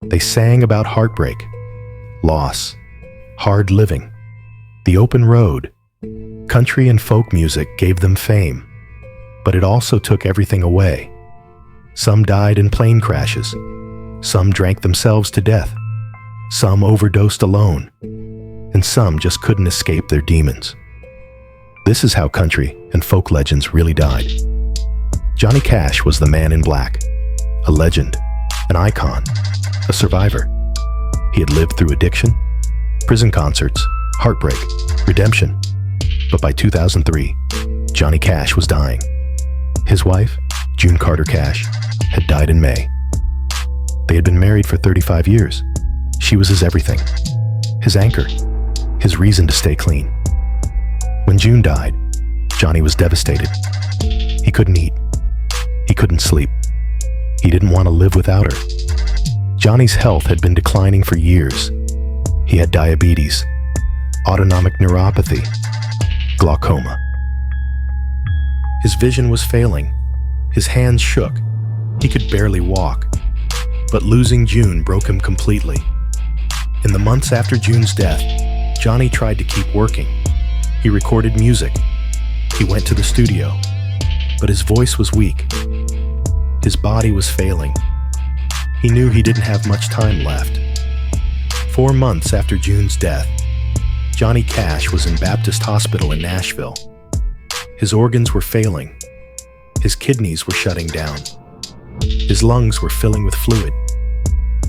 They sang about heartbreak, loss, hard living, the open road. Country and folk music gave them fame, but it also took everything away. Some died in plane crashes. Some drank themselves to death. Some overdosed alone. And some just couldn't escape their demons. This is how country and folk legends really died. Johnny Cash was the man in black, a legend, an icon, a survivor. He had lived through addiction, prison concerts, heartbreak, redemption. But by 2003, Johnny Cash was dying. His wife, June Carter Cash, had died in May. They had been married for 35 years. She was his everything, his anchor, his reason to stay clean. When June died, Johnny was devastated. He couldn't eat. He couldn't sleep. He didn't want to live without her. Johnny's health had been declining for years. He had diabetes, autonomic neuropathy, glaucoma. His vision was failing. His hands shook. He could barely walk. But losing June broke him completely. In the months after June's death, Johnny tried to keep working. He recorded music. He went to the studio. But his voice was weak. His body was failing. He knew he didn't have much time left. 4 months after June's death, Johnny Cash was in Baptist Hospital in Nashville. His organs were failing. His kidneys were shutting down. His lungs were filling with fluid.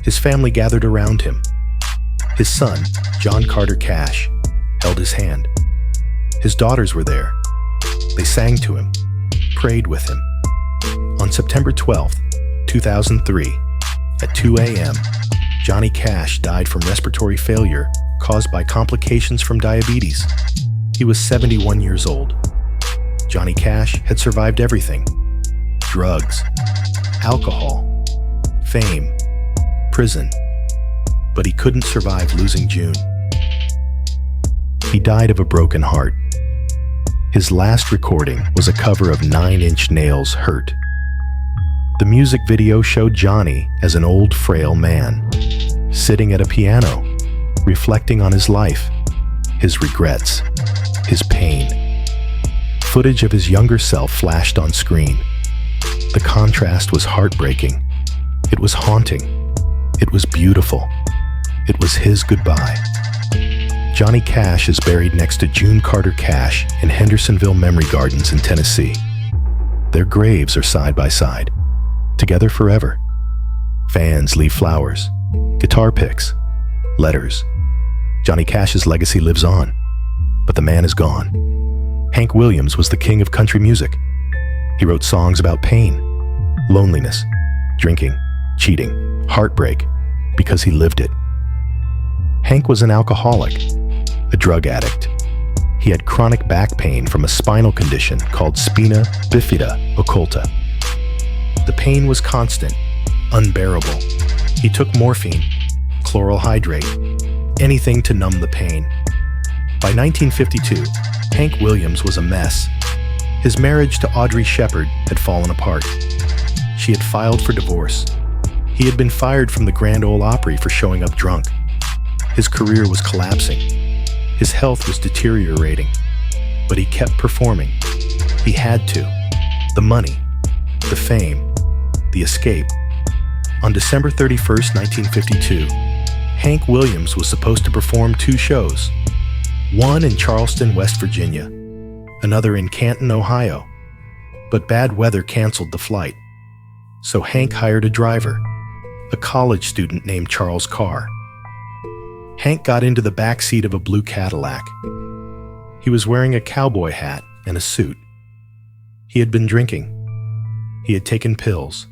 His family gathered around him. His son, John Carter Cash, held his hand. His daughters were there. They sang to him, prayed with him. On September 12, 2003, at 2 a.m., Johnny Cash died from respiratory failure caused by complications from diabetes. He was 71 years old. Johnny Cash had survived everything: drugs, alcohol, fame, prison. But he couldn't survive losing June. He died of a broken heart. His last recording was a cover of 9 Inch Nails' Hurt. The music video showed Johnny as an old, frail man, sitting at a piano, reflecting on his life, his regrets, his pain. Footage of his younger self flashed on screen. The contrast was heartbreaking. It was haunting. It was beautiful. It was his goodbye. Johnny Cash is buried next to June Carter Cash in Hendersonville Memory Gardens in Tennessee. Their graves are side by side, together forever. Fans leave flowers, guitar picks, letters. Johnny Cash's legacy lives on, but the man is gone. Hank Williams was the king of country music. He wrote songs about pain, loneliness, drinking, cheating, heartbreak, because he lived it. Hank was an alcoholic, a drug addict. He had chronic back pain from a spinal condition called spina bifida occulta. The pain was constant, unbearable. He took morphine, chloral hydrate, anything to numb the pain. By 1952, Hank Williams was a mess. His marriage to Audrey Shepard had fallen apart. She had filed for divorce. He had been fired from the Grand Ole Opry for showing up drunk. His career was collapsing. His health was deteriorating. But he kept performing. He had to. The money, the fame, the escape. On December 31st, 1952, Hank Williams was supposed to perform 2 shows. One in Charleston, West Virginia, another in Canton, Ohio. But bad weather canceled the flight. So Hank hired a driver, a college student named Charles Carr. Hank got into the back seat of a blue Cadillac. He was wearing a cowboy hat and a suit. He had been drinking. He had taken pills.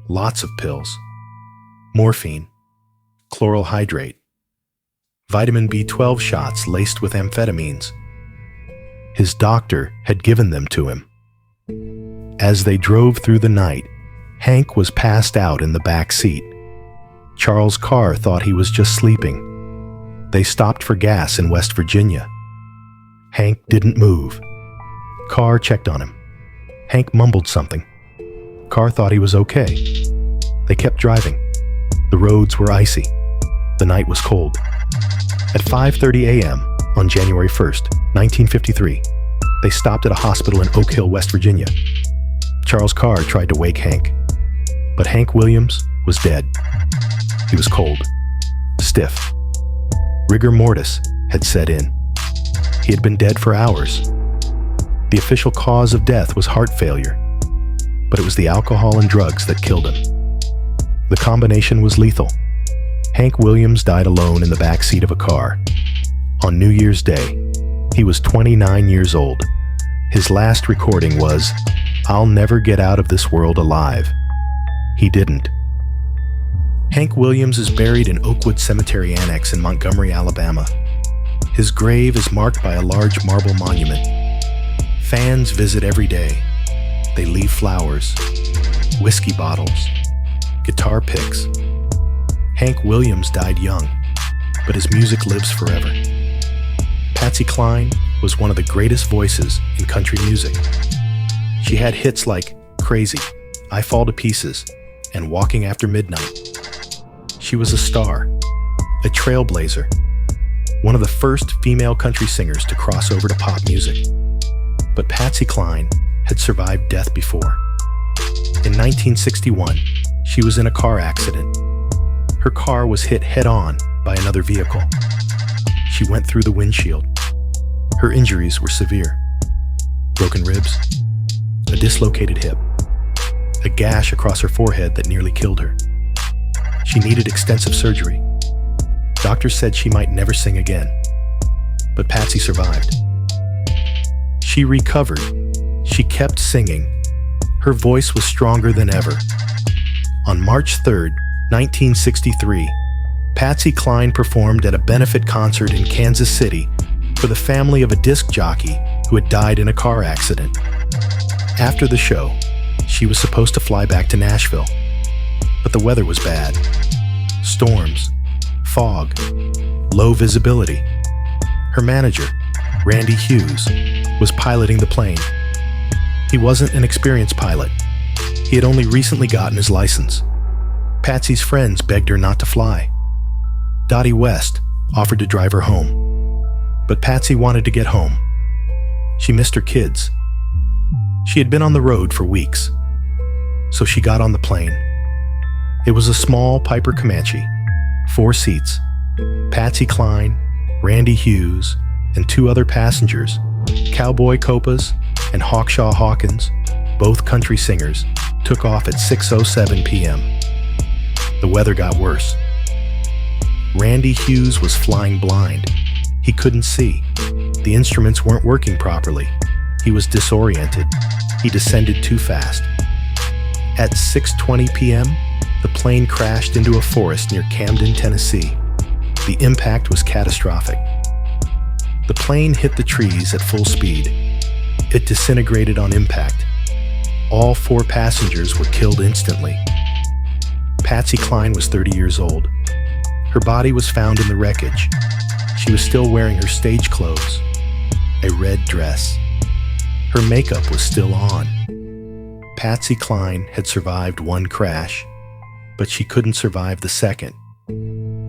Lots of pills. Morphine, chloral hydrate, vitamin B12 shots laced with amphetamines. His doctor had given them to him. As they drove through the night, Hank was passed out in the back seat. Charles Carr thought he was just sleeping. They stopped for gas in West Virginia. Hank didn't move. Carr checked on him. Hank mumbled something. Carr thought he was okay. They kept driving. The roads were icy. The night was cold. At 5:30 a.m. on January 1st, 1953, they stopped at a hospital in Oak Hill, West Virginia. Charles Carr tried to wake Hank, but Hank Williams was dead. He was cold, stiff. Rigor mortis had set in. He had been dead for hours. The official cause of death was heart failure, but it was the alcohol and drugs that killed him. The combination was lethal. Hank Williams died alone in the back seat of a car. On New Year's Day, he was 29 years old. His last recording was, "I'll never get out of this world alive." He didn't. Hank Williams is buried in Oakwood Cemetery Annex in Montgomery, Alabama. His grave is marked by a large marble monument. Fans visit every day. They leave flowers, whiskey bottles, guitar picks. Hank Williams died young, but his music lives forever. Patsy Cline was one of the greatest voices in country music. She had hits like Crazy, I Fall to Pieces, and Walking After Midnight. She was a star, a trailblazer, one of the first female country singers to cross over to pop music. But Patsy Cline had survived death before. In 1961, she was in a car accident. Her car was hit head-on by another vehicle. She went through the windshield. Her injuries were severe. Broken ribs, a dislocated hip, a gash across her forehead that nearly killed her. She needed extensive surgery. Doctors said she might never sing again. But Patsy survived. She recovered. She kept singing. Her voice was stronger than ever. On March 3rd, 1963, Patsy Cline performed at a benefit concert in Kansas City for the family of a disc jockey who had died in a car accident. After the show, she was supposed to fly back to Nashville, but the weather was bad. Storms, fog, low visibility. Her manager, Randy Hughes, was piloting the plane. He wasn't an experienced pilot. He had only recently gotten his license. Patsy's friends begged her not to fly. Dottie West offered to drive her home. But Patsy wanted to get home. She missed her kids. She had been on the road for weeks. So she got on the plane. It was a small Piper Comanche, 4 seats. Patsy Cline, Randy Hughes, and 2 other passengers, Cowboy Copas and Hawkshaw Hawkins, both country singers, took off at 6:07 p.m. The weather got worse. Randy Hughes was flying blind. He couldn't see. The instruments weren't working properly. He was disoriented. He descended too fast. At 6:20 p.m., the plane crashed into a forest near Camden, Tennessee. The impact was catastrophic. The plane hit the trees at full speed. It disintegrated on impact. All 4 passengers were killed instantly. Patsy Cline was 30 years old. Her body was found in the wreckage. She was still wearing her stage clothes, a red dress. Her makeup was still on. Patsy Cline had survived 1 crash, but she couldn't survive the second.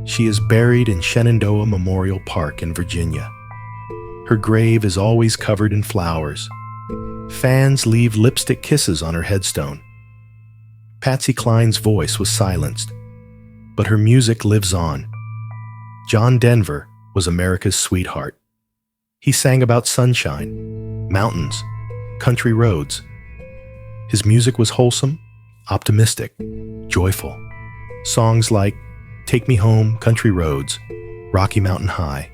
She is buried in Shenandoah Memorial Park in Virginia. Her grave is always covered in flowers. Fans leave lipstick kisses on her headstone. Patsy Cline's voice was silenced, but her music lives on. John Denver was America's sweetheart. He sang about sunshine, mountains, country roads. His music was wholesome, optimistic, joyful. Songs like Take Me Home, Country Roads, Rocky Mountain High,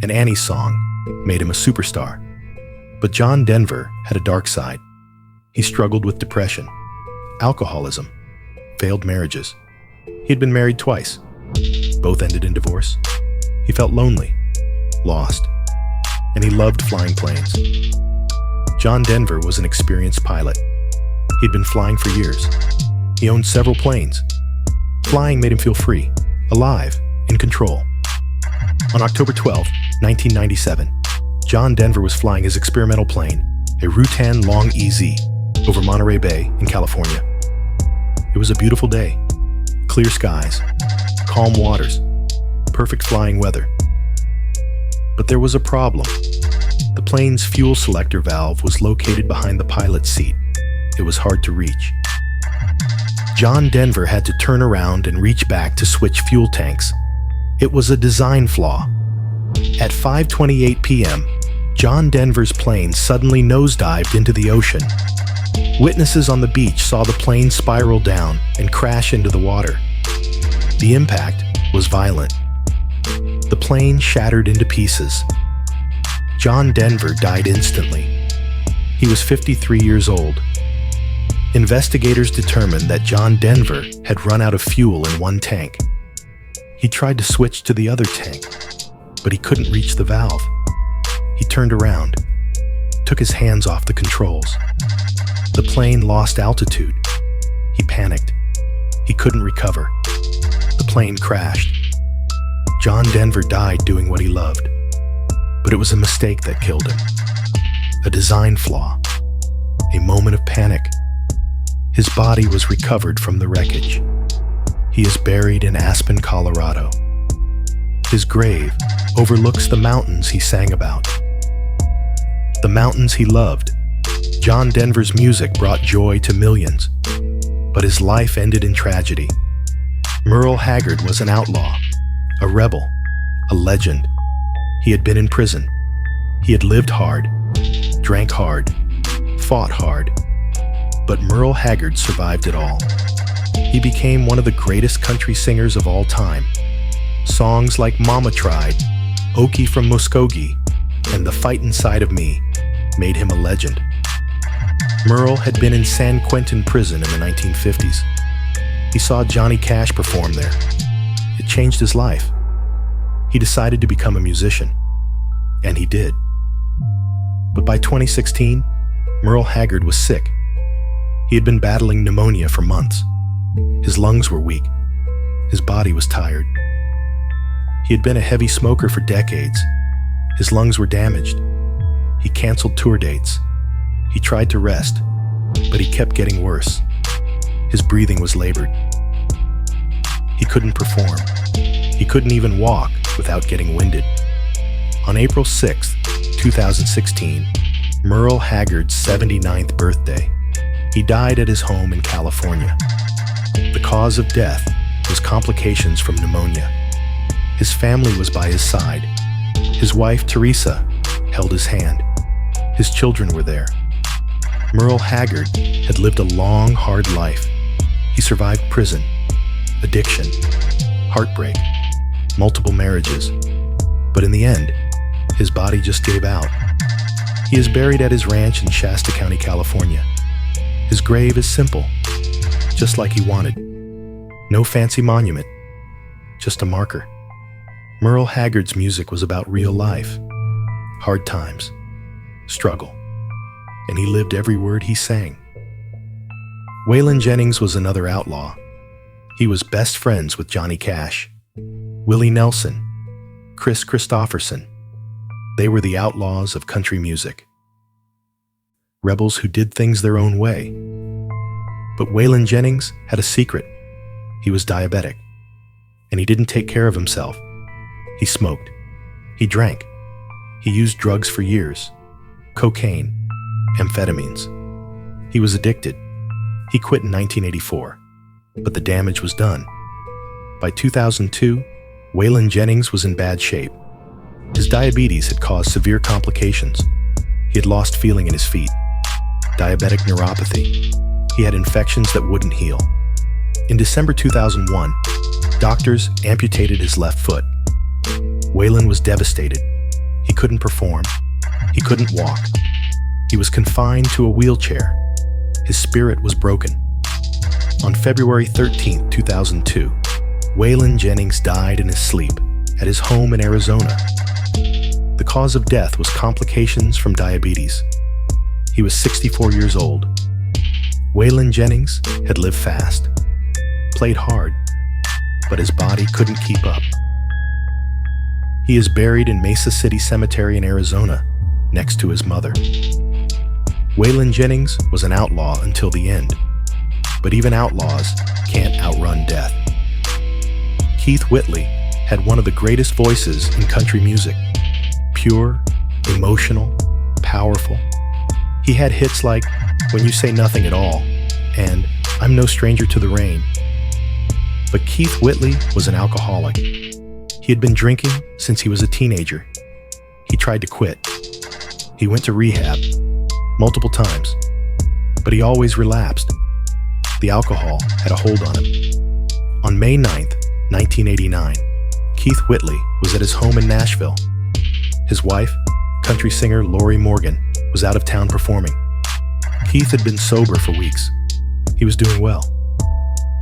and Annie's Song made him a superstar. But John Denver had a dark side. He struggled with depression, alcoholism, failed marriages. He had been married twice. Both ended in divorce. He felt lonely, lost, and he loved flying planes. John Denver was an experienced pilot. He'd been flying for years. He owned several planes. Flying made him feel free, alive, in control. On October 12, 1997, John Denver was flying his experimental plane, a Rutan Long EZ, over Monterey Bay in California. It was a beautiful day. clear skies, calm waters, perfect flying weather. But there was a problem. The plane's fuel selector valve was located behind the pilot's seat. It was hard to reach. John Denver had to turn around and reach back to switch fuel tanks. It was a design flaw. At 5:28 p.m., John Denver's plane suddenly nosedived into the ocean. Witnesses on the beach saw the plane spiral down and crash into the water. The impact was violent. The plane shattered into pieces. John Denver died instantly. He was 53 years old. Investigators determined that John Denver had run out of fuel in one tank. He tried to switch to the other tank, but he couldn't reach the valve. He turned around, took his hands off the controls. The plane lost altitude. He panicked. He couldn't recover. The plane crashed. John Denver died doing what he loved. But it was a mistake that killed him. A design flaw. A moment of panic. His body was recovered from the wreckage. He is buried in Aspen, Colorado. His grave overlooks the mountains he sang about. The mountains he loved. John Denver's music brought joy to millions, but his life ended in tragedy. Merle Haggard was an outlaw, a rebel, a legend. He had been in prison. He had lived hard, drank hard, fought hard. But Merle Haggard survived it all. He became one of the greatest country singers of all time. Songs like Mama Tried, Okie from Muskogee, and The Fight Inside of Me made him a legend. Merle had been in San Quentin prison in the 1950s. He saw Johnny Cash perform there. It changed his life. He decided to become a musician, and he did. But by 2016, Merle Haggard was sick. He had been battling pneumonia for months. His lungs were weak. His body was tired. He had been a heavy smoker for decades. His lungs were damaged. He canceled tour dates. He tried to rest, but he kept getting worse. His breathing was labored. He couldn't perform. He couldn't even walk without getting winded. On April 6, 2016, Merle Haggard's 79th birthday, he died at his home in California. The cause of death was complications from pneumonia. His family was by his side. His wife, Teresa, held his hand. His children were there. Merle Haggard had lived a long, hard life. He survived prison, addiction, heartbreak, multiple marriages. But in the end, his body just gave out. He is buried at his ranch in Shasta County, California. His grave is simple, just like he wanted. No fancy monument, just a marker. Merle Haggard's music was about real life, hard times, struggle, and he lived every word he sang. Waylon Jennings was another outlaw. He was best friends with Johnny Cash, Willie Nelson, Chris Christopherson. They were the outlaws of country music. Rebels who did things their own way. But Waylon Jennings had a secret. He was diabetic, and he didn't take care of himself. He smoked. He drank. He used drugs for years. Cocaine, amphetamines. He was addicted. He quit in 1984, but the damage was done. By 2002, Waylon Jennings was in bad shape. His diabetes had caused severe complications. He had lost feeling in his feet. Diabetic neuropathy. He had infections that wouldn't heal. In December 2001, doctors amputated his left foot. Waylon was devastated. He couldn't perform. He couldn't walk. He was confined to a wheelchair. His spirit was broken. On February 13, 2002, Waylon Jennings died in his sleep at his home in Arizona. The cause of death was complications from diabetes. He was 64 years old. Waylon Jennings had lived fast, played hard, but his body couldn't keep up. He is buried in Mesa City Cemetery in Arizona, next to his mother. Waylon Jennings was an outlaw until the end, but even outlaws can't outrun death. Keith Whitley had one of the greatest voices in country music. Pure, emotional, powerful. He had hits like When You Say Nothing at All and I'm No Stranger to the Rain. But Keith Whitley was an alcoholic. He had been drinking since he was a teenager. He tried to quit. He went to rehab multiple times, but he always relapsed. The alcohol had a hold on him. On May 9th, 1989, Keith Whitley was at his home in Nashville. His wife, country singer Lori Morgan, was out of town performing. Keith had been sober for weeks. He was doing well.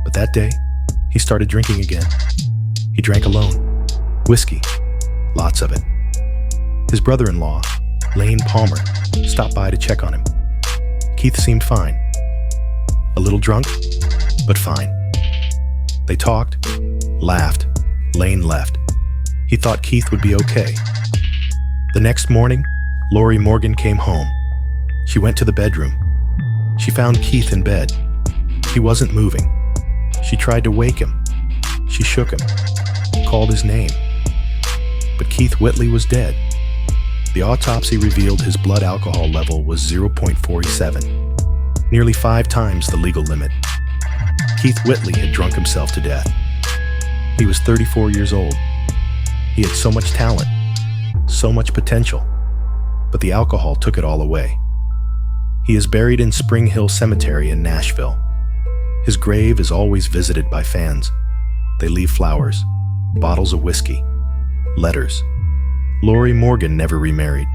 But that day, he started drinking again. He drank alone. Whiskey. Lots of it. His brother-in-law, Lane Palmer, stopped by to check on him. Keith seemed fine. A little drunk, but fine. They talked, laughed. Lane left. He thought Keith would be okay. The next morning, Lori Morgan came home. She went to the bedroom. She found Keith in bed. He wasn't moving. She tried to wake him. She shook him, called his name. But Keith Whitley was dead. The autopsy revealed his blood alcohol level was 0.47, nearly 5 times the legal limit. Keith Whitley had drunk himself to death. He was 34 years old. He had so much talent, so much potential, but the alcohol took it all away. He is buried in Spring Hill Cemetery in Nashville. His grave is always visited by fans. They leave flowers, bottles of whiskey, letters. Lori Morgan never remarried.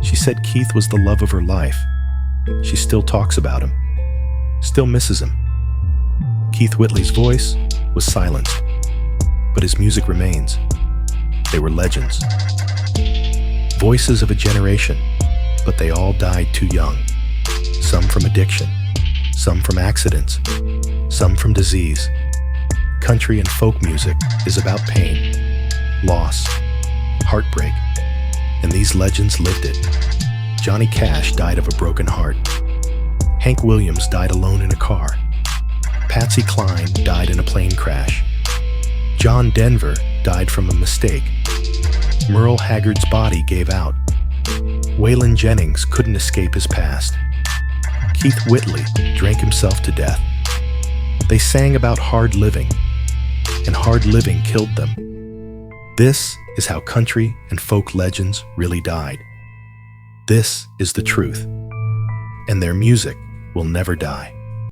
She said Keith was the love of her life. She still talks about him, still misses him. Keith Whitley's voice was silenced, but his music remains. They were legends. Voices of a generation, but they all died too young. Some from addiction, some from accidents, some from disease. Country and folk music is about pain, loss, heartbreak, and these legends lived it. Johnny Cash died of a broken heart. Hank Williams died alone in a car. Patsy Cline died in a plane crash. John Denver died from a mistake. Merle Haggard's body gave out. Waylon Jennings couldn't escape his past. Keith Whitley drank himself to death. They sang about hard living, and hard living killed them. This is how country and folk legends really died. This is the truth, and their music will never die.